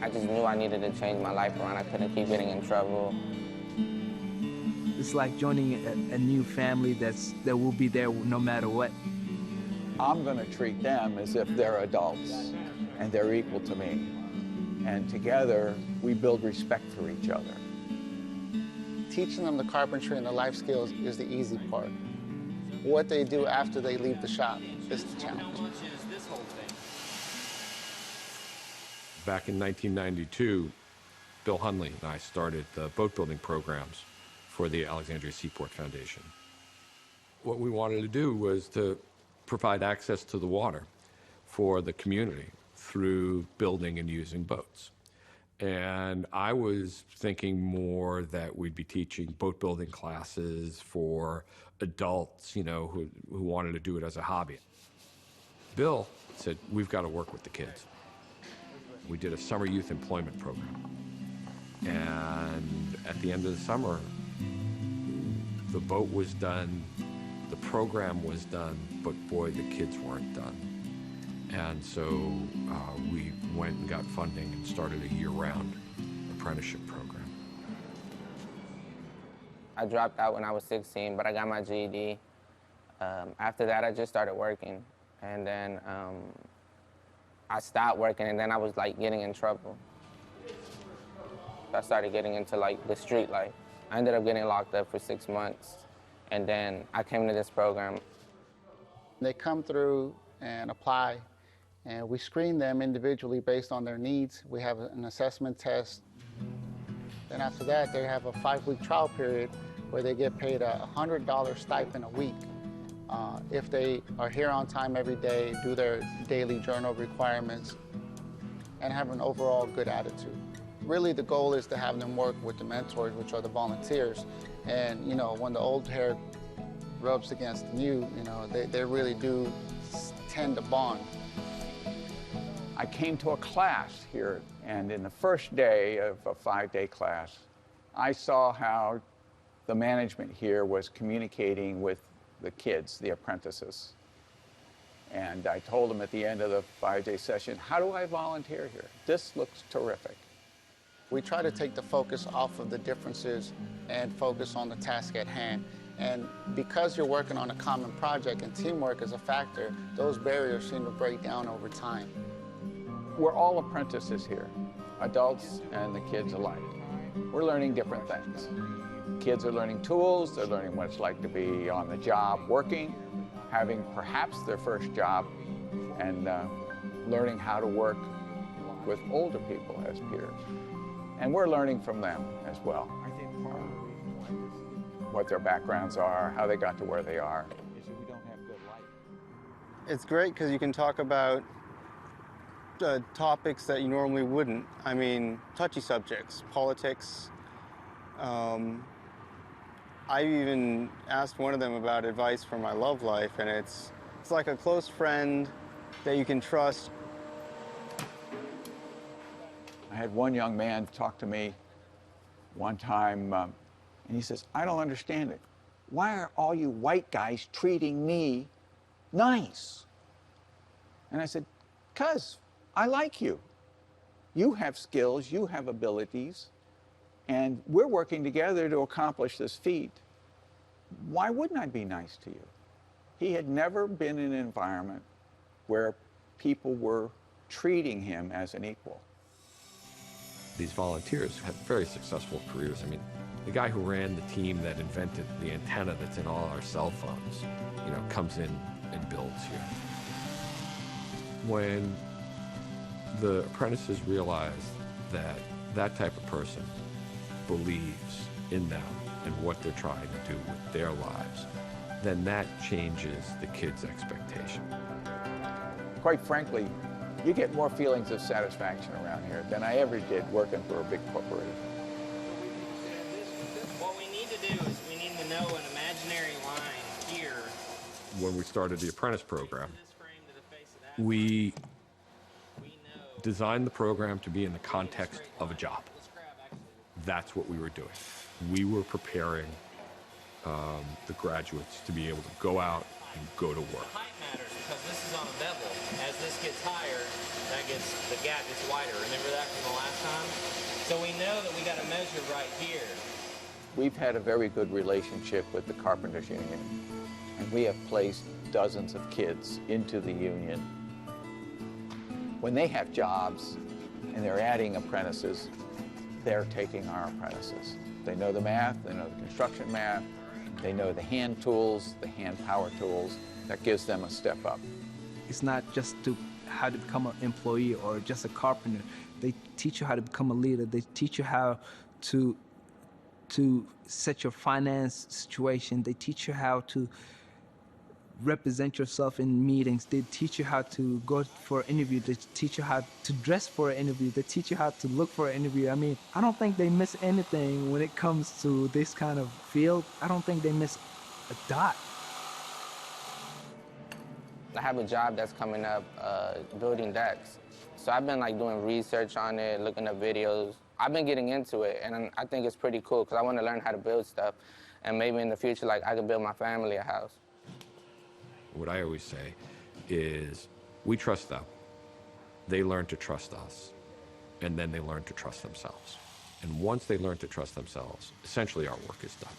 I just knew I needed to change my life around. I couldn't keep getting in trouble. It's like joining a new family that will be there no matter what. I'm going to treat them as if they're adults and they're equal to me. And together, we build respect for each other. Teaching them the carpentry and the life skills is the easy part. What they do after they leave the shop is the challenge. Back in 1992, Bill Hunley and I started the boat building programs for the Alexandria Seaport Foundation. What we wanted to do was to provide access to the water for the community through building and using boats. And I was thinking more that we'd be teaching boat building classes for adults, you know, who wanted to do it as a hobby. Bill said, we've got to work with the kids. We did a summer youth employment program. And at the end of the summer, the boat was done, the program was done, but boy, the kids weren't done. And so we went and got funding and started a year-round apprenticeship program. I dropped out when I was 16, but I got my GED. After that, I just started working. And then I stopped working, and then I was like getting in trouble. I started getting into like the street life. I ended up getting locked up for 6 months, and then I came to this program. They come through and apply, and we screen them individually based on their needs. We have an assessment test. Then after that, they have a 5-week trial period where they get paid a $100 stipend a week. If they are here on time every day, do their daily journal requirements, and have an overall good attitude. Really, the goal is to have them work with the mentors, which are the volunteers. And, you know, when the old hair rubs against the new, you know, they really do tend to bond. I came to a class here, and in the first day of a 5-day class, I saw how the management here was communicating with the kids, the apprentices. And I told them at the end of the 5-day session, how do I volunteer here? This looks terrific. We try to take the focus off of the differences and focus on the task at hand. And because you're working on a common project and teamwork is a factor, those barriers seem to break down over time. We're all apprentices here, adults and the kids alike. We're learning different things. Kids are learning tools, they're learning what it's like to be on the job working, having perhaps their first job, and learning how to work with older people as peers. And we're learning from them as well. What their backgrounds are, how they got to where they are. It's great because you can talk about topics that you normally wouldn't. I mean, touchy subjects, politics. I even asked one of them about advice for my love life, and it's like a close friend that you can trust. I had one young man talk to me one time, and he says, I don't understand it. Why are all you white guys treating me nice? And I said, 'cause I like you. You have skills, you have abilities, and we're working together to accomplish this feat. Why wouldn't I be nice to you? He had never been in an environment where people were treating him as an equal. These volunteers had very successful careers. I mean, the guy who ran the team that invented the antenna that's in all our cell phones, you know, comes in and builds here. When the apprentices realized that that type of person believes in them and what they're trying to do with their lives, then that changes the kids' expectation. Quite frankly, you get more feelings of satisfaction around here than I ever did working for a big corporation. What we need to do is we need to know an imaginary line here. When we started the apprentice program, we designed the program to be in the context of a job. That's what we were doing. We were preparing the graduates to be able to go out and go to work. The height matters because this is on a bevel. As this gets higher, the gap is wider. Remember that from the last time? So we know that we got to measure right here. We've had a very good relationship with the Carpenters Union, and we have placed dozens of kids into the union. When they have jobs and they're adding apprentices, they're taking our apprentices. They know the math, they know the construction math, they know the hand tools, the hand power tools. That gives them a step up. It's not just how to become an employee or just a carpenter. They teach you how to become a leader. They teach you how to set your finance situation. They teach you how to represent yourself in meetings. They teach you how to go for an interview. They teach you how to dress for an interview. They teach you how to look for an interview. I mean, I don't think they miss anything when it comes to this kind of field. I don't think they miss a dot. I have a job that's coming up building decks. So I've been like doing research on it, looking up videos. I've been getting into it, and I think it's pretty cool because I want to learn how to build stuff. And maybe in the future, like, I could build my family a house. What I always say is, we trust them. They learn to trust us, and then they learn to trust themselves. And once they learn to trust themselves, essentially our work is done.